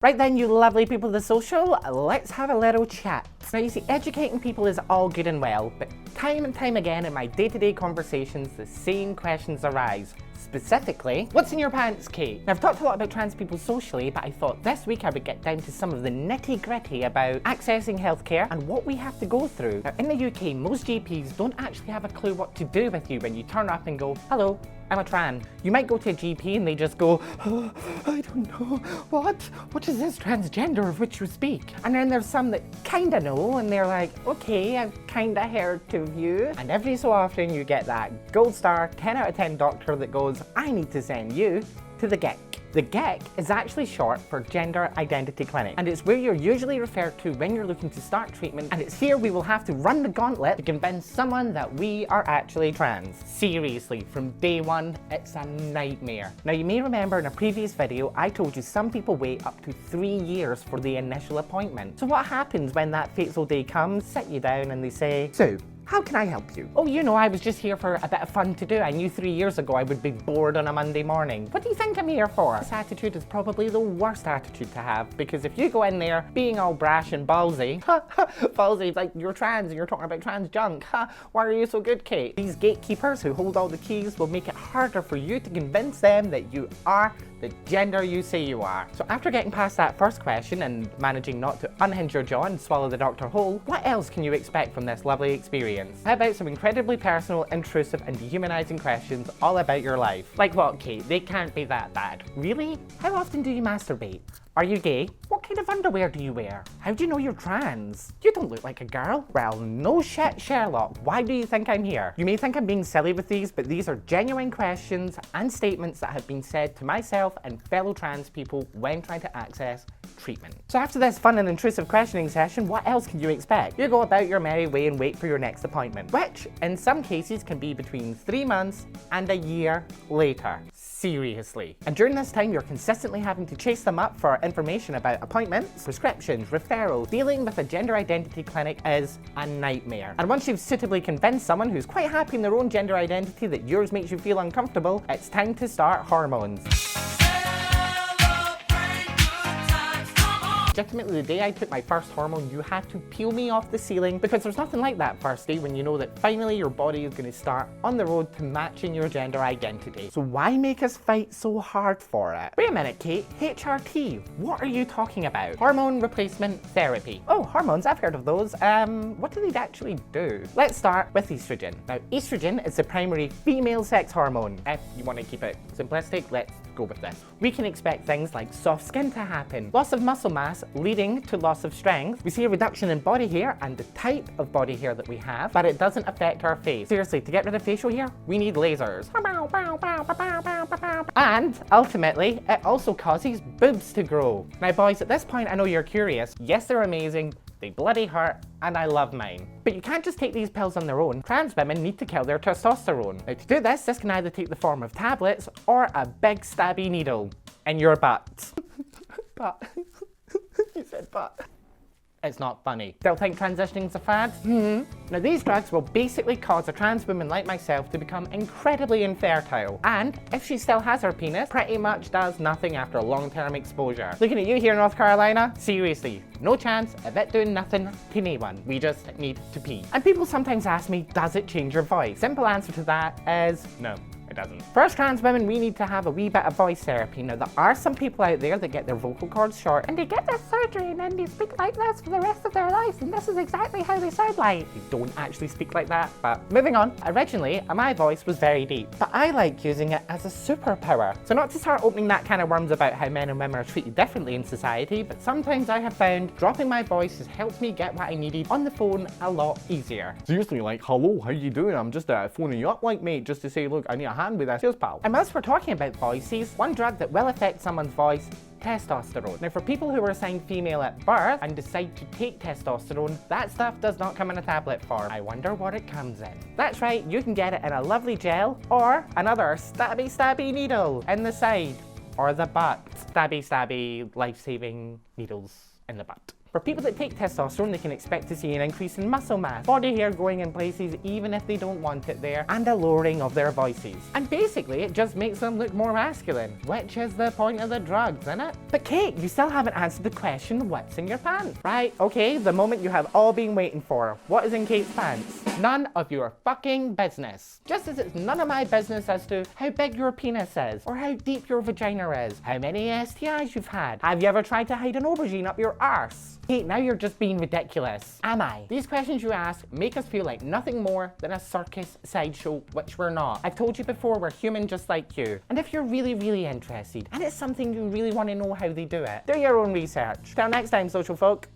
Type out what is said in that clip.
Right then, you lovely people of the social, let's have a little chat. Now you see, educating people is all good and well, but time and time again in my day-to-day conversations, the same questions arise. Specifically, what's in your pants, Kate? Now I've talked a lot about trans people socially, but I thought this week I would get down to some of the nitty-gritty about accessing healthcare and what we have to go through. Now in the UK, most GPs don't actually have a clue what to do with you when you turn up and go, hello, I'm a tran. You might go to a GP and they just go, oh, I don't know, what is this transgender of which you speak? And then there's some that kinda know and they're like, okay, I've kinda heard of you. And every so often you get that gold star 10 out of 10 doctor that goes, I need to send you to the GIC. The GIC is actually short for Gender Identity Clinic, and it's where you're usually referred to when you're looking to start treatment, and it's here we will have to run the gauntlet to convince someone that we are actually trans. Seriously, from day one, it's a nightmare. Now you may remember in a previous video, I told you some people wait up to 3 years for the initial appointment. So what happens when that fateful day comes? Sit you down and they say, so, how can I help you? Oh, you know, I was just here for a bit of fun to do. I knew 3 years ago I would be bored on a Monday morning. What do you think I'm here for? This attitude is probably the worst attitude to have, because if you go in there being all brash and ballsy, ballsy, like you're trans and you're talking about trans junk, why are you so good, Kate? These gatekeepers who hold all the keys will make it harder for you to convince them that you are the gender you say you are. So after getting past that first question and managing not to unhinge your jaw and swallow the doctor whole, what else can you expect from this lovely experience? How about some incredibly personal, intrusive and dehumanizing questions all about your life? Like what, Kate? They can't be that bad. Really? How often do you masturbate? Are you gay? What kind of underwear do you wear? How do you know you're trans? You don't look like a girl. Well, no shit, Sherlock. Why do you think I'm here? You may think I'm being silly with these, but these are genuine questions and statements that have been said to myself and fellow trans people when trying to access treatment. So after this fun and intrusive questioning session, what else can you expect? You go about your merry way and wait for your next appointment, which in some cases can be between 3 months and a year later. Seriously. And during this time, you're consistently having to chase them up for information about appointments, prescriptions, referrals. Dealing with a gender identity clinic is a nightmare. And once you've suitably convinced someone who's quite happy in their own gender identity that yours makes you feel uncomfortable, it's time to start hormones. Legitimately, the day I took my first hormone, you had to peel me off the ceiling, because there's nothing like that first day when you know that finally your body is going to start on the road to matching your gender identity. So why make us fight so hard for it? Wait a minute, Kate, HRT, what are you talking about? Hormone replacement therapy. Oh, hormones, I've heard of those. What do they actually do? Let's start with estrogen. Now, estrogen is the primary female sex hormone. If you want to keep it simplistic, let's go with this. We can expect things like soft skin to happen, loss of muscle mass leading to loss of strength. We see a reduction in body hair and the type of body hair that we have, but it doesn't affect our face. Seriously, to get rid of facial hair, we need lasers. And ultimately, it also causes boobs to grow. Now boys, at this point I know you're curious. Yes, they're amazing, they bloody hurt, and I love mine. But you can't just take these pills on their own. Trans women need to kill their testosterone. Now to do this can either take the form of tablets or a big stabby needle in your butt. Butt. You said butt. It's not funny. Still think transitioning's a fad? Now these drugs will basically cause a trans woman like myself to become incredibly infertile. And if she still has her penis, pretty much does nothing after long-term exposure. Looking at you here in North Carolina, seriously, no chance of it doing nothing to anyone. We just need to pee. And people sometimes ask me, does it change your voice? Simple answer to that is no. It doesn't. For us trans women, we need to have a wee bit of voice therapy. Now, there are some people out there that get their vocal cords short and they get this surgery and then they speak like this for the rest of their lives, and this is exactly how they sound like. They don't actually speak like that, but moving on. Originally, my voice was very deep, but I like using it as a superpower. So not to start opening that can of worms about how men and women are treated differently in society, but sometimes I have found dropping my voice has helped me get what I needed on the phone a lot easier. Seriously, like, hello, how you doing? I'm just phoning you up, like, mate, just to say, look, I need a hand with this. Cheers, pal. And whilst we're talking about voices, one drug that will affect someone's voice, testosterone. Now for people who are assigned female at birth and decide to take testosterone, that stuff does not come in a tablet form. I wonder what it comes in. That's right, you can get it in a lovely gel or another stabby needle in the side or the butt. Stabby life-saving needles in the butt. For people that take testosterone, they can expect to see an increase in muscle mass, body hair growing in places even if they don't want it there, and a lowering of their voices. And basically, it just makes them look more masculine, which is the point of the drugs, isn't it? But Kate, you still haven't answered the question, what's in your pants? Right, okay, the moment you have all been waiting for. What is in Kate's pants? None of your fucking business. Just as it's none of my business as to how big your penis is, or how deep your vagina is, how many STIs you've had. Have you ever tried to hide an aubergine up your arse? Kate, now you're just being ridiculous. Am I? These questions you ask make us feel like nothing more than a circus sideshow, which we're not. I've told you before, we're human just like you. And if you're really, really interested, and it's something you really want to know how they do it, do your own research. Till next time, social folk.